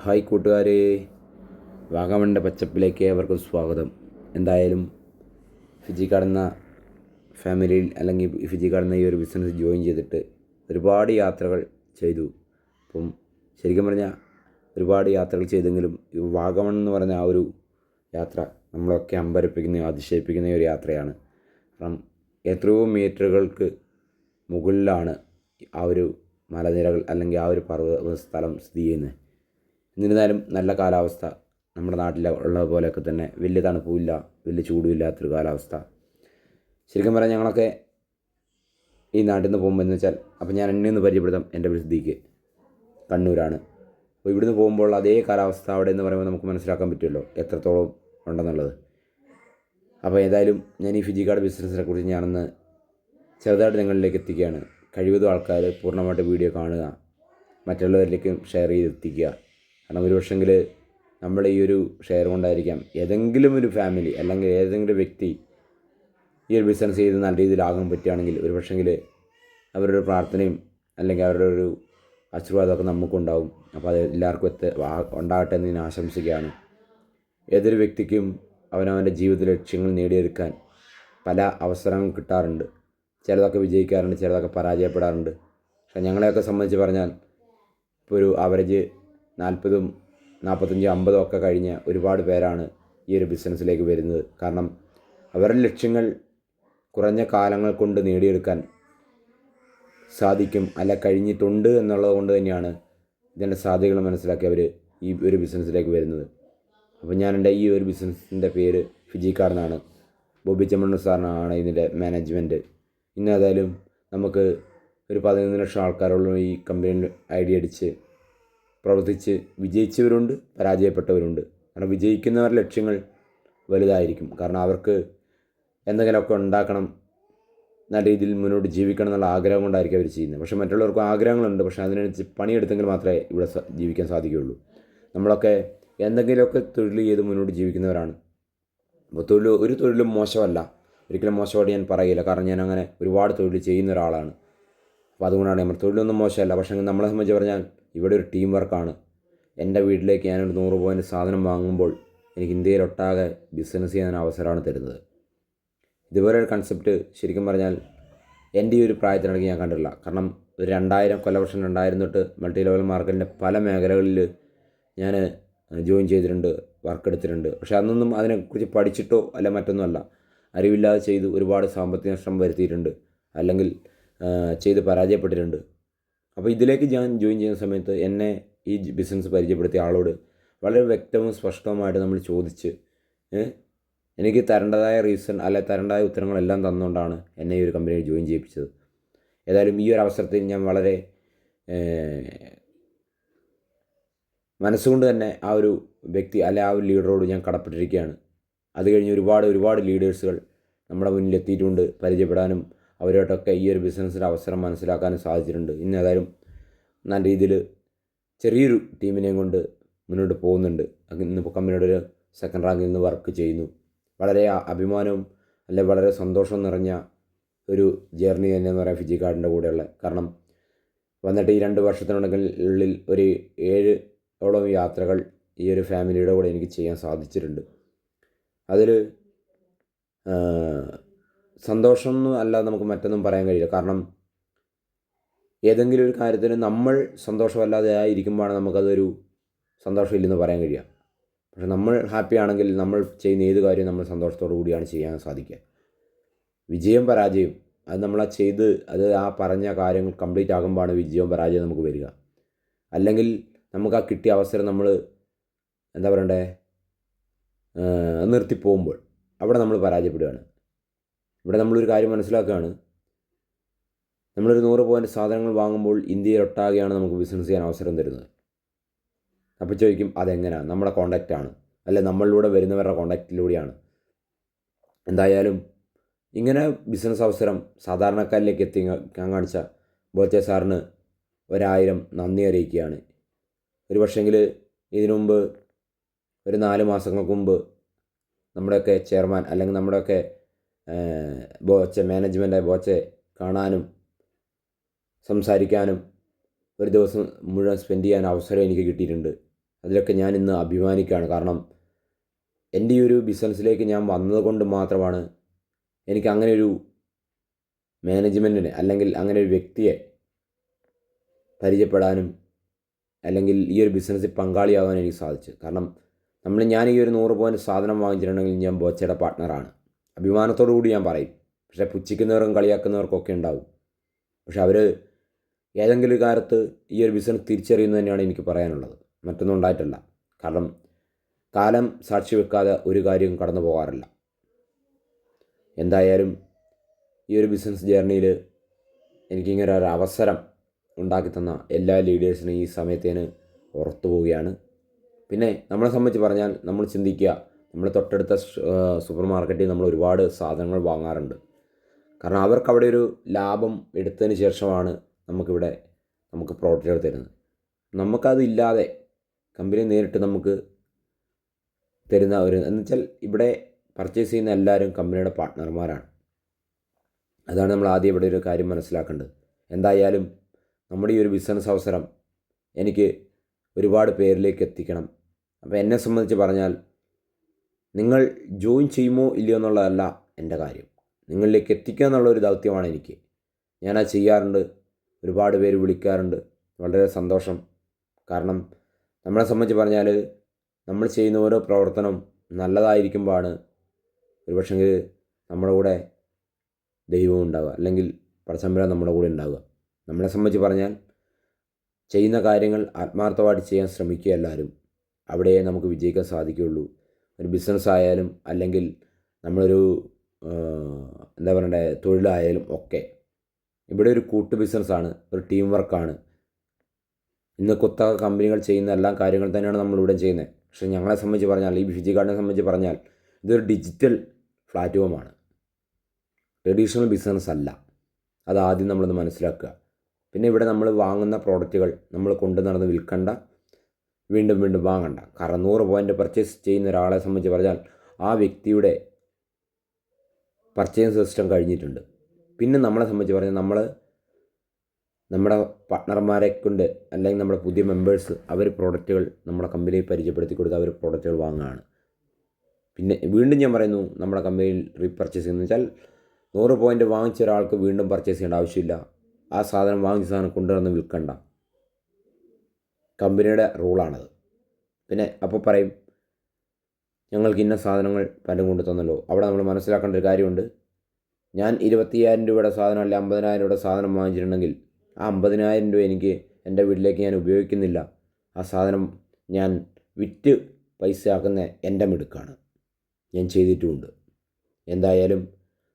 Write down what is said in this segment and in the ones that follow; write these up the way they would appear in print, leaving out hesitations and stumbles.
Hi കൂട്ടുകാരെ, വാഗമണിൻ്റെ പച്ചപ്പിലേക്ക് ഏവർക്കും സ്വാഗതം. എന്തായാലും ഫിജി കടന്ന ഫാമിലിയിൽ അല്ലെങ്കിൽ ഫിജി കടന്ന ഈ ഒരു ബിസിനസ് ജോയിൻ ചെയ്തിട്ട് ഒരുപാട് യാത്രകൾ ചെയ്തു. അപ്പം ശരിക്കും പറഞ്ഞാൽ ഒരുപാട് യാത്രകൾ ചെയ്തെങ്കിലും ഈ വാഗമൺ എന്ന് പറഞ്ഞ ആ ഒരു യാത്ര നമ്മളൊക്കെ അമ്പരപ്പിക്കുന്ന അതിശയിപ്പിക്കുന്ന ഒരു യാത്രയാണ്. കാരണം എത്രയോ മീറ്ററുകൾക്ക് മുകളിലാണ് ആ ഒരു മലനിരകൾ അല്ലെങ്കിൽ ആ ഒരു പർവ്വത സ്ഥലം സ്ഥിതി ചെയ്യുന്നത്. എന്നിരുന്നാലും നല്ല കാലാവസ്ഥ, നമ്മുടെ നാട്ടിൽ ഉള്ള പോലെയൊക്കെ തന്നെ വലിയ തണുപ്പുമില്ല, വലിയ ചൂടുമില്ലാത്തൊരു കാലാവസ്ഥ. ശരിക്കും പറഞ്ഞാൽ ഞങ്ങളൊക്കെ ഈ നാട്ടിൽ നിന്ന് പോകുമ്പോൾ എന്ന് വെച്ചാൽ, അപ്പോൾ ഞാൻ എന്നെ ഒന്ന് പരിചയപ്പെടുത്താം. എൻ്റെ സിദ്ദീഖ്, കണ്ണൂരാണ്. അപ്പോൾ ഇവിടുന്ന് പോകുമ്പോൾ അതേ കാലാവസ്ഥ അവിടെ എന്ന് പറയുമ്പോൾ നമുക്ക് മനസ്സിലാക്കാൻ പറ്റുമല്ലോ എത്രത്തോളം ഉണ്ടെന്നുള്ളത്. അപ്പോൾ ഏതായാലും ഞാൻ ഈ ഫിജി കാർഡ് ബിസിനസ്സിനെ കുറിച്ച് ഞാനൊന്ന് ചെറുതായിട്ട് നിങ്ങളിലേക്ക് എത്തിക്കുകയാണ്. കഴിവതും ആൾക്കാർ പൂർണ്ണമായിട്ട് വീഡിയോ കാണുക, മറ്റുള്ളവരിലേക്കും ഷെയർ ചെയ്തെത്തിക്കുക. കാരണം ഒരു പക്ഷെങ്കിൽ നമ്മൾ ഈ ഒരു ഷെയർ കൊണ്ടായിരിക്കാം ഏതെങ്കിലും ഒരു ഫാമിലി അല്ലെങ്കിൽ ഏതെങ്കിലും വ്യക്തി ഈ ഒരു ബിസിനസ് ചെയ്ത് നല്ല രീതിയിലാകാൻ പറ്റുകയാണെങ്കിൽ ഒരു പക്ഷെങ്കിൽ അവരുടെ പ്രാർത്ഥനയും അല്ലെങ്കിൽ അവരുടെ ഒരു ആശീർവാദമൊക്കെ നമുക്കുണ്ടാവും. അപ്പോൾ അത് എല്ലാവർക്കും ഉണ്ടാകട്ടെ എന്ന് ഞാൻ ആശംസിക്കുകയാണ്. ഏതൊരു വ്യക്തിക്കും അവനവൻ്റെ ജീവിത ലക്ഷ്യങ്ങൾ നേടിയെടുക്കാൻ പല അവസരങ്ങൾ കിട്ടാറുണ്ട്. ചിലതൊക്കെ വിജയിക്കാറുണ്ട്, ചിലതൊക്കെ പരാജയപ്പെടാറുണ്ട്. പക്ഷേ ഞങ്ങളെയൊക്കെ സംബന്ധിച്ച് പറഞ്ഞാൽ ഇപ്പോൾ ഒരു ആവറേജ് 40, 45, 50 ഒക്കെ കഴിഞ്ഞ ഒരുപാട് പേരാണ് ഈ ഒരു ബിസിനസ്സിലേക്ക് വരുന്നത്. കാരണം അവരുടെ ലക്ഷ്യങ്ങൾ കുറഞ്ഞ കാലങ്ങൾ കൊണ്ട് നേടിയെടുക്കാൻ സാധിക്കും, അല്ല കഴിഞ്ഞിട്ടുണ്ട് എന്നുള്ളത് കൊണ്ട് തന്നെയാണ് ഇതിൻ്റെ സാധ്യതകൾ മനസ്സിലാക്കി അവർ ഈ ഒരു ബിസിനസ്സിലേക്ക് വരുന്നത്. അപ്പോൾ ഞാൻ എൻ്റെ ഈ ഒരു ബിസിനസ്സിൻ്റെ പേര് ഫിജി കാർഡ് എന്നാണ്. ബോബി ചെമ്മണ്ണൂർ സാറിനാണ് ഇതിൻ്റെ മാനേജ്മെൻറ്റ്. ഇന്ന് ഏതായാലും നമുക്ക് ഒരു 11 ലക്ഷം ആൾക്കാരോളം ഈ കമ്പനിയിൽ ഐഡിയ അടിച്ച് പ്രവർത്തിച്ച് വിജയിച്ചവരുണ്ട്, പരാജയപ്പെട്ടവരുണ്ട്. കാരണം വിജയിക്കുന്നവരുടെ ലക്ഷ്യങ്ങൾ വലുതായിരിക്കും. കാരണം അവർക്ക് എന്തെങ്കിലുമൊക്കെ ഉണ്ടാക്കണം, നല്ല രീതിയിൽ മുന്നോട്ട് ജീവിക്കണം എന്നുള്ള ആഗ്രഹം കൊണ്ടായിരിക്കും അവർ ചെയ്യുന്നത്. പക്ഷേ മറ്റുള്ളവർക്ക് ആഗ്രഹങ്ങളുണ്ട്, പക്ഷേ അതിനനുസരിച്ച് പണിയെടുത്തെങ്കിൽ മാത്രമേ ഇവിടെ ജീവിക്കാൻ സാധിക്കുകയുള്ളൂ. നമ്മളൊക്കെ എന്തെങ്കിലുമൊക്കെ തൊഴിൽ ചെയ്ത് മുന്നോട്ട് ജീവിക്കുന്നവരാണ്. അപ്പോൾ ഒരു തൊഴിലും മോശമല്ല, ഒരിക്കലും മോശമായിട്ട് ഞാൻ പറയില്ല. കാരണം ഞാൻ അങ്ങനെ ഒരുപാട് തൊഴിൽ ചെയ്യുന്ന ഒരാളാണ്. അപ്പോൾ അതുകൊണ്ടാണ് നമ്മൾ തൊഴിലൊന്നും മോശമല്ല. പക്ഷേ നമ്മളെ സംബന്ധിച്ച് പറഞ്ഞാൽ ഇവിടെ ഒരു ടീം വർക്കാണ്. എൻ്റെ വീട്ടിലേക്ക് ഞാനൊരു 100 പോയിൻ്റ് സാധനം വാങ്ങുമ്പോൾ എനിക്ക് ഇന്ത്യയിലൊട്ടാകെ ബിസിനസ് ചെയ്യാൻ അവസരമാണ് തരുന്നത്. ഇതുപോലെ ഒരു കൺസെപ്റ്റ് ശരിക്കും പറഞ്ഞാൽ എൻ്റെ ഈ ഒരു പ്രായത്തിനിടയ്ക്ക് ഞാൻ കണ്ടിട്ടില്ല. കാരണം ഒരു 2000 തൊട്ട് മൾട്ടി ലെവൽ മാർക്കറ്റിൻ്റെ പല മേഖലകളിൽ ഞാൻ ജോയിൻ ചെയ്തിട്ടുണ്ട്, വർക്ക് എടുത്തിട്ടുണ്ട്. പക്ഷേ അന്നൊന്നും അതിനെക്കുറിച്ച് പഠിച്ചിട്ടോ അല്ല മറ്റൊന്നുമല്ല, അറിവില്ലാതെ ചെയ്ത് ഒരുപാട് സാമ്പത്തിക നഷ്ടം വരുത്തിയിട്ടുണ്ട്, അല്ലെങ്കിൽ ചെയ്ത് പരാജയപ്പെട്ടിട്ടുണ്ട്. അപ്പോൾ ഇതിലേക്ക് ഞാൻ ജോയിൻ ചെയ്യുന്ന സമയത്ത് എന്നെ ഈ ബിസിനസ് പരിചയപ്പെടുത്തിയ ആളോട് വളരെ വ്യക്തവും സ്പഷ്ടവുമായിട്ട് നമ്മൾ ചോദിച്ച് എനിക്ക് തരേണ്ടതായ റീസൺ അല്ലെ തരേണ്ടതായ ഉത്തരങ്ങളെല്ലാം തന്നുകൊണ്ടാണ് എന്നെ ഈ ഒരു കമ്പനിയിൽ ജോയിൻ ചെയ്യിപ്പിച്ചത്. ഏതായാലും ഈ ഒരു അവസരത്തിൽ ഞാൻ വളരെ മനസ്സുകൊണ്ട് തന്നെ ആ ഒരു വ്യക്തി അല്ലെ ആ ഒരു ലീഡറോട് ഞാൻ കടപ്പെട്ടിരിക്കുകയാണ്. അത് കഴിഞ്ഞ് ഒരുപാട് ലീഡേഴ്സുകൾ നമ്മുടെ മുന്നിൽ എത്തിയിട്ടുണ്ട്. പരിചയപ്പെടാനും അവരോട്ടൊക്കെ ഈ ഒരു ബിസിനസ്സിൻ്റെ അവസരം മനസ്സിലാക്കാനും സാധിച്ചിട്ടുണ്ട്. ഇന്ന് ഏതായാലും നല്ല രീതിയിൽ ചെറിയൊരു ടീമിനെയും കൊണ്ട് മുന്നോട്ട് പോകുന്നുണ്ട്. ഇന്നിപ്പോൾ കമ്പനിയുടെ ഒരു 2nd റാങ്കിൽ നിന്ന് വർക്ക് ചെയ്യുന്നു. വളരെ അഭിമാനവും അല്ലെ വളരെ സന്തോഷം നിറഞ്ഞ ഒരു ജേർണി തന്നെയെന്ന് പറയാം ഫിജി കാർഡിൻ്റെ കൂടെയുള്ള. കാരണം വന്നിട്ട് ഈ 2 വർഷത്തിനുള്ളിൽ ഒരു 7ഓളം യാത്രകൾ ഈ ഒരു ഫാമിലിയുടെ കൂടെ എനിക്ക് ചെയ്യാൻ സാധിച്ചിട്ടുണ്ട്. അതിൽ സന്തോഷം അല്ലാതെ നമുക്ക് മറ്റൊന്നും പറയാൻ കഴിയില്ല. കാരണം ഏതെങ്കിലും ഒരു കാര്യത്തിന് നമ്മൾ സന്തോഷമല്ലാതെ ആയിരിക്കുമ്പോഴാണ് നമുക്കതൊരു സന്തോഷമില്ലെന്ന് പറയാൻ കഴിയുക. പക്ഷെ നമ്മൾ ഹാപ്പി ആണെങ്കിൽ നമ്മൾ ചെയ്യുന്ന ഏത് കാര്യവും നമ്മൾ സന്തോഷത്തോടു കൂടിയാണ് ചെയ്യാൻ സാധിക്കുക. വിജയം പരാജയം അത് നമ്മൾ അത് ആ പറഞ്ഞ കാര്യങ്ങൾ കംപ്ലീറ്റ് ആകുമ്പോഴാണ് വിജയവും പരാജയവും നമുക്ക് വരിക. അല്ലെങ്കിൽ നമുക്ക് ആ കിട്ടിയ അവസരം നമ്മൾ എന്താ പറയണ്ടേ നിർത്തിപ്പോകുമ്പോൾ അവിടെ നമ്മൾ പരാജയപ്പെടുകയാണ്. ഇവിടെ നമ്മളൊരു കാര്യം മനസ്സിലാക്കുകയാണ്, നമ്മളൊരു 100 പോയിൻ്റ് സാധനങ്ങൾ വാങ്ങുമ്പോൾ ഇന്ത്യയിലൊട്ടാകെയാണ് നമുക്ക് ബിസിനസ് ചെയ്യാൻ അവസരം തരുന്നത്. അപ്പോൾ ചോദിക്കും അതെങ്ങനെയാണ്? നമ്മുടെ കോണ്ടാക്റ്റാണ്, അല്ലെ നമ്മളിലൂടെ വരുന്നവരുടെ കോണ്ടാക്റ്റിലൂടെയാണ്. എന്തായാലും ഇങ്ങനെ ബിസിനസ് അവസരം സാധാരണക്കാരിലേക്ക് എത്തിക്കാൻ കാണിച്ച ബോച്ചെ സാറിന് 1000 നന്ദി അറിയിക്കുകയാണ്. ഒരു പക്ഷേങ്കിൽ ഇതിനു മുമ്പ് ഒരു 4 മാസങ്ങൾക്ക് മുമ്പ് നമ്മുടെയൊക്കെ ചെയർമാൻ അല്ലെങ്കിൽ നമ്മുടെയൊക്കെ മാനേജ്മെൻറ്റായ ബോച്ചെ കാണാനും സംസാരിക്കാനും ഒരു ദിവസം മുഴുവൻ സ്പെൻഡ് ചെയ്യാൻ അവസരം എനിക്ക് കിട്ടിയിട്ടുണ്ട്. അതിലൊക്കെ ഞാൻ ഇന്ന് അഭിമാനിക്കുകയാണ്. കാരണം എൻ്റെ ഈ ഒരു ബിസിനസ്സിലേക്ക് ഞാൻ വന്നതുകൊണ്ട് മാത്രമാണ് എനിക്ക് അങ്ങനെ ഒരു മാനേജ്മെൻറ്റിനെ അല്ലെങ്കിൽ അങ്ങനെ ഒരു വ്യക്തിയെ പരിചയപ്പെടാനും അല്ലെങ്കിൽ ഈ ഒരു ബിസിനസ്സിൽ പങ്കാളിയാകാൻ എനിക്ക് സാധിച്ചു. കാരണം ഞാൻ ഈ ഒരു 100 പോയിൻ്റ് സാധനം വാങ്ങിച്ചിട്ടുണ്ടെങ്കിൽ ഞാൻ ബോച്ചയുടെ പാർട്ട്ണറാണ്. അഭിമാനത്തോടു കൂടി ഞാൻ പറയും. പക്ഷേ പുച്ഛിക്കുന്നവർക്കും കളിയാക്കുന്നവർക്കൊക്കെ ഉണ്ടാവും. പക്ഷെ അവർ ഏതെങ്കിലും കാലത്ത് ഈ ഒരു ബിസിനസ് തിരിച്ചറിയുന്നത് തന്നെയാണ് എനിക്ക് പറയാനുള്ളത്. മറ്റൊന്നും ഉണ്ടായിട്ടല്ല. കാരണം കാലം സാക്ഷി വെക്കാതെ ഒരു കാര്യവും കടന്നു പോകാറില്ല. എന്തായാലും ഈ ഒരു ബിസിനസ് ജേർണിയിൽ എനിക്കിങ്ങനെ ഒരു അവസരം ഉണ്ടാക്കി തന്ന എല്ലാ ലീഡേഴ്സിനും ഈ സമയത്തേന് ഓർത്തു പോവുകയാണ്. പിന്നെ നമ്മളെ സംബന്ധിച്ച് പറഞ്ഞാൽ നമ്മൾ ചിന്തിക്കുക, നമ്മൾ തൊട്ടടുത്ത സൂപ്പർ മാർക്കറ്റിൽ നമ്മൾ ഒരുപാട് സാധനങ്ങൾ വാങ്ങാറുണ്ട്. കാരണം അവർക്ക് അവിടെ ഒരു ലാഭം എടുത്തതിന് ശേഷമാണ് നമുക്ക് പ്രോഡക്റ്റുകൾ തരുന്നത്. നമുക്കതില്ലാതെ കമ്പനി നേരിട്ട് നമുക്ക് തരുന്ന എന്നുവെച്ചാൽ ഇവിടെ പർച്ചേസ് ചെയ്യുന്ന എല്ലാവരും കമ്പനിയുടെ പാർട്ട്ണർമാരാണ്. അതാണ് നമ്മൾ ആദ്യം ഇവിടെ ഒരു കാര്യം മനസ്സിലാക്കേണ്ടത്. എന്തായാലും നമ്മുടെ ഈ ഒരു ബിസിനസ് അവസരം എനിക്ക് ഒരുപാട് പേരിലേക്ക് എത്തിക്കണം. അപ്പോൾ എന്നെ സംബന്ധിച്ച് പറഞ്ഞാൽ നിങ്ങൾ ജോയിൻ ചെയ്യുമോ ഇല്ലയോ എന്നുള്ളതല്ല എൻ്റെ കാര്യം, നിങ്ങളിലേക്ക് എത്തിക്കുക എന്നുള്ളൊരു ദൗത്യമാണ് എനിക്ക്. ഞാനത് ചെയ്യാറുണ്ട്. ഒരുപാട് പേര് വിളിക്കാറുണ്ട്. വളരെ സന്തോഷം. കാരണം നമ്മളെ സംബന്ധിച്ച് പറഞ്ഞാൽ നമ്മൾ ചെയ്യുന്ന ഓരോ പ്രവർത്തനം നല്ലതായിരിക്കുമ്പോഴാണ് ഒരുപക്ഷെങ്കിൽ നമ്മുടെ കൂടെ ദൈവം ഉണ്ടാവുക, അല്ലെങ്കിൽ പടച്ചമ്പുരാൻ നമ്മുടെ കൂടെ ഉണ്ടാവുക. നമ്മളെ സംബന്ധിച്ച് പറഞ്ഞാൽ ചെയ്യുന്ന കാര്യങ്ങൾ ആത്മാർത്ഥമായിട്ട് ചെയ്യാൻ ശ്രമിക്കുക എല്ലാവരും. അവിടെ നമുക്ക് വിജയിക്കാൻ സാധിക്കുകയുള്ളൂ. ഒരു ബിസിനസ് ആയാലും അല്ലെങ്കിൽ നമ്മളൊരു എന്താ പറയണ്ടേ തൊഴിലായാലും ഒക്കെ ഇവിടെ ഒരു കൂട്ട് ബിസിനസ്സാണ്, ഒരു ടീം വർക്കാണ്. ഇന്ന് കുത്തക കമ്പനികൾ ചെയ്യുന്ന എല്ലാ കാര്യങ്ങൾ തന്നെയാണ് നമ്മളിവിടെ ചെയ്യുന്നത്. പക്ഷേ ഞങ്ങളെ സംബന്ധിച്ച് പറഞ്ഞാൽ, ഈ ഫിജി ഗാർഡനെ സംബന്ധിച്ച് പറഞ്ഞാൽ ഇതൊരു ഡിജിറ്റൽ പ്ലാറ്റ്ഫോമാണ്, ട്രഡീഷണൽ ബിസിനസ് അല്ല. അതാദ്യം നമ്മളൊന്ന് മനസ്സിലാക്കുക. പിന്നെ ഇവിടെ നമ്മൾ വാങ്ങുന്ന പ്രോഡക്റ്റുകൾ നമ്മൾ കൊണ്ടു നടന്ന് വിൽക്കണ്ട, വീണ്ടും വീണ്ടും വാങ്ങണ്ട. കാരണം 100 പോയിൻ്റ് പർച്ചേസ് ചെയ്യുന്ന ഒരാളെ സംബന്ധിച്ച് പറഞ്ഞാൽ ആ വ്യക്തിയുടെ പർച്ചേസ് സിസ്റ്റം കഴിഞ്ഞിട്ടുണ്ട്. പിന്നെ നമ്മളെ സംബന്ധിച്ച് പറഞ്ഞാൽ നമ്മുടെ പാർട്ട്ണർമാരെ കൊണ്ട് അല്ലെങ്കിൽ നമ്മുടെ പുതിയ മെമ്പേഴ്സ് അവർ പ്രോഡക്റ്റുകൾ നമ്മുടെ കമ്പനിയിൽ പരിചയപ്പെടുത്തി കൊടുത്ത് അവർ പ്രോഡക്റ്റുകൾ വാങ്ങുകയാണ്. പിന്നെ വീണ്ടും ഞാൻ പറയുന്നു, നമ്മുടെ കമ്പനിയിൽ റീപർച്ചേസ് ചെയ്യുന്നത് വെച്ചാൽ 100 പോയിൻ്റ് വാങ്ങിച്ച ഒരാൾക്ക് വീണ്ടും പർച്ചേസ് ചെയ്യേണ്ട ആവശ്യമില്ല. ആ സാധനം വാങ്ങിച്ച സാധനം കൊണ്ടുവന്ന് വിൽക്കണ്ട, കമ്പനിയുടെ റൂളാണത്. പിന്നെ അപ്പോൾ പറയും ഞങ്ങൾക്ക് ഇന്ന സാധനങ്ങൾ പലരും കൊണ്ട് തന്നല്ലോ. അവിടെ നമ്മൾ മനസ്സിലാക്കേണ്ട ഒരു കാര്യമുണ്ട്. ഞാൻ 25,000 രൂപയുടെ സാധനം അല്ല 50,000 രൂപയുടെ സാധനം വാങ്ങിച്ചിട്ടുണ്ടെങ്കിൽ ആ 50,000 രൂപ എനിക്ക് എൻ്റെ വീട്ടിലേക്ക് ഞാൻ ഉപയോഗിക്കുന്നില്ല. ആ സാധനം ഞാൻ വിറ്റ് പൈസ ആക്കുന്ന എൻ്റെ മിടുക്കാണ്, ഞാൻ ചെയ്തിട്ടുമുണ്ട്. എന്തായാലും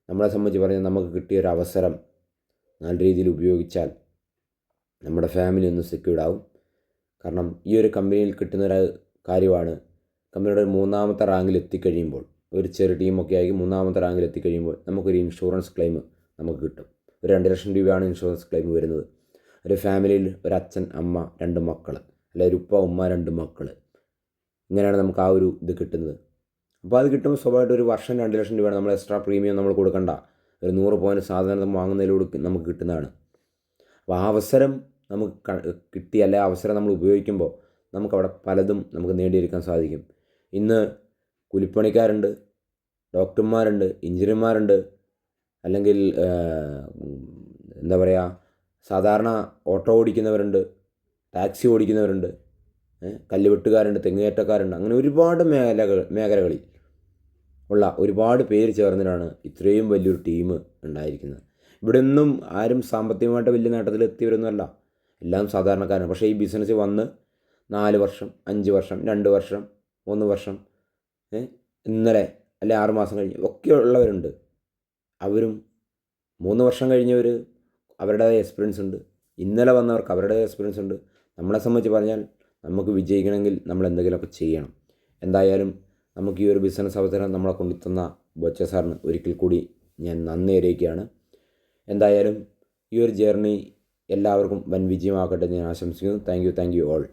നമ്മളെ സംബന്ധിച്ച് പറഞ്ഞാൽ നമുക്ക് കിട്ടിയൊരു അവസരം നല്ല രീതിയിൽ ഉപയോഗിച്ചാൽ നമ്മുടെ ഫാമിലി ഒന്ന് സെക്യൂർഡ് ആവും. കാരണം ഈ ഒരു കമ്പനിയിൽ കിട്ടുന്നൊരു കാര്യമാണ്, കമ്പനിയുടെ 3ാമത്തെ റാങ്കിൽ എത്തിക്കഴിയുമ്പോൾ, ഒരു ചെറിയ ടീമൊക്കെ ആയി 3ാമത്തെ റാങ്കിൽ എത്തിക്കഴിയുമ്പോൾ നമുക്കൊരു ഇൻഷുറൻസ് ക്ലെയിം നമുക്ക് കിട്ടും. ഒരു 2 ലക്ഷം രൂപയാണ് ഇൻഷുറൻസ് ക്ലെയിം വരുന്നത്. ഒരു ഫാമിലിയിൽ ഒരു അച്ഛൻ, അമ്മ, 2 മക്കൾ, അല്ലെങ്കിൽ ഒരു ഉപ്പ, ഉമ്മ, 2 മക്കൾ, ഇങ്ങനെയാണ് നമുക്ക് ആ ഒരു ഇത് കിട്ടുന്നത്. അപ്പോൾ അത് കിട്ടുമ്പോൾ സ്വാഭാവികമായിട്ട് ഒരു വർഷം 2 ലക്ഷം രൂപയാണ് നമ്മൾ എക്സ്ട്രാ പ്രീമിയം നമ്മൾ കൊടുക്കണ്ട. ഒരു 100 പോയിൻ്റ് സാധനം വാങ്ങുന്നതിലൂടെ നമുക്ക് കിട്ടുന്നതാണ്. അപ്പോൾ ആ അവസരം നമുക്ക് കിട്ടി, അല്ലെ അവസരം നമ്മൾ ഉപയോഗിക്കുമ്പോൾ നമുക്കവിടെ പലതും നമുക്ക് നേടിയെടുക്കാൻ സാധിക്കും. ഇന്ന് കൂലിപ്പണിക്കാരുണ്ട്, ഡോക്ടർമാരുണ്ട്, എഞ്ചിനീയർമാരുണ്ട്, അല്ലെങ്കിൽ എന്താ പറയുക സാധാരണ ഓട്ടോ ഓടിക്കുന്നവരുണ്ട്, ടാക്സി ഓടിക്കുന്നവരുണ്ട്, കല്ലുവെട്ടുകാരുണ്ട്, തെങ്ങുകയറ്റക്കാരുണ്ട്. അങ്ങനെ ഒരുപാട് മേഖലകളിൽ ഉള്ള ഒരുപാട് പേര് ചേർന്നിട്ടാണ് ഇത്രയും വലിയൊരു ടീം ഉണ്ടായിരിക്കുന്നത്. ഇവിടെ ഒന്നും ആരും സാമ്പത്തികമായിട്ട് വലിയ നേട്ടത്തിലെത്തിയവരൊന്നുമല്ല, എല്ലാം സാധാരണക്കാരാണ്. പക്ഷേ ഈ ബിസിനസ് വന്ന് 4 വർഷം, 5 വർഷം, 2 വർഷം, 3 വർഷം, ഇന്നലെ അല്ലെ 6 മാസം കഴിഞ്ഞ് ഒക്കെ ഉള്ളവരുണ്ട്. അവരും 3 വർഷം കഴിഞ്ഞവർ അവരുടേതായ എക്സ്പീരിയൻസ് ഉണ്ട്, ഇന്നലെ വന്നവർക്ക് അവരുടേതായ എക്സ്പീരിയൻസ് ഉണ്ട്. നമ്മളെ സംബന്ധിച്ച് പറഞ്ഞാൽ നമുക്ക് വിജയിക്കണമെങ്കിൽ നമ്മൾ എന്തെങ്കിലുമൊക്കെ ചെയ്യണം. എന്തായാലും നമുക്ക് ഈ ഒരു ബിസിനസ് അവസരം നമ്മളെ കൊണ്ടുത്തന്ന ബോച്ച സാറിന് ഒരിക്കൽ കൂടി ഞാൻ നന്ദി അറിയിക്കുകയാണ്. എന്തായാലും ഈ ഒരു ജേർണി എല്ലാവർക്കും വൻ വിജയമാക്കട്ടെ എന്ന് ഞാൻ ആശംസിക്കുന്നു. Thank you all.